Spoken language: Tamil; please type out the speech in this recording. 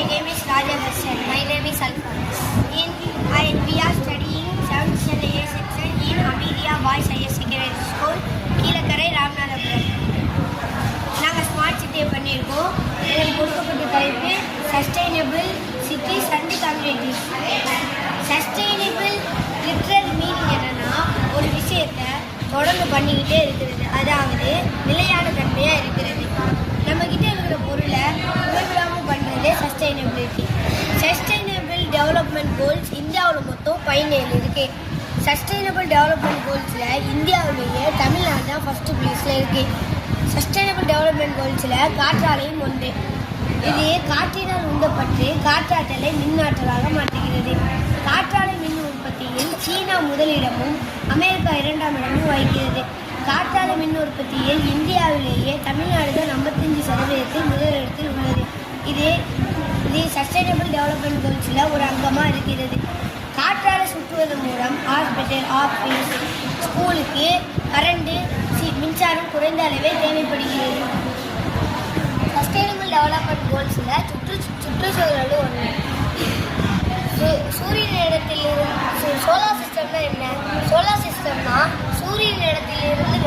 name is Raja Hassan. My name is Alphonse. We are studying 7th standard A section in Amelia Boys Higher Secondary School, Kilakarai Ramanathapuram. நாங்கள் ஸ்மார்ட் சிட்டியை பண்ணியிருக்கோம். எனக்கு கொடுக்கப்பட்ட தலைப்பு sustainable cities and communities. Sustainable literal meaning என்னன்னா, ஒரு விஷயத்தை தொடர்ந்து பண்ணிக்கிட்டே இருக்கிறது, அதாவது நிலையான தன்மையாக இருக்கிறது. நம்மக்கிட்ட இருக்கிற பொருளை உபயோகமாக பண்ணுறதே சஸ்டைனபிலிட்டி. சஸ்டைனபிள் டெவலப்மெண்ட் கோல்ஸ் இந்தியாவில் மொத்தம் 17 இருக்குது. சஸ்டைனபிள் டெவலப்மெண்ட் கோல்ஸில் இந்தியாவிலேயே தமிழ்நாடு தான் ஃபஸ்ட்டு ப்ளேஸில் இருக்குது. சஸ்டைனபிள் டெவலப்மெண்ட் கோல்ஸில் காற்றாலையும் ஒன்று. இது காற்றினால் உந்தப்பட்டு காற்றாற்றலை மின்னாற்றலாக மாற்றுகிறது. காற்றாலை மின் உற்பத்தியில் சீனா முதலிடமும் அமெரிக்கா 2ஆம் இடமும் வகிக்கிறது. காற்றாலை மின் உற்பத்தியில் இந்தியாவிலேயே தமிழ்நாடு தான் 55% முதலிடத்தில் உள்ளது. இது சஸ்டைனபிள் டெவலப்மெண்ட் கோல்ஸில் ஒரு அங்கமாக இருக்கிறது. காற்றாலை சுற்றுவதன் மூலம் ஹாஸ்பிட்டல், ஆஃபீஸ், ஸ்கூலுக்கு கரண்ட்டு, மின்சாரம் குறைந்த அளவே தேவைப்படுகிறது. சஸ்டைனபிள் டெவலப்மெண்ட் கோல்ஸில் சுற்றுச்சூழலும் ஒன்று. சூரியன் இடத்தில் சோலார் சிஸ்டம்னா என்ன? சோலார் சிஸ்டம்னா சூரியன் இடத்திலிருந்து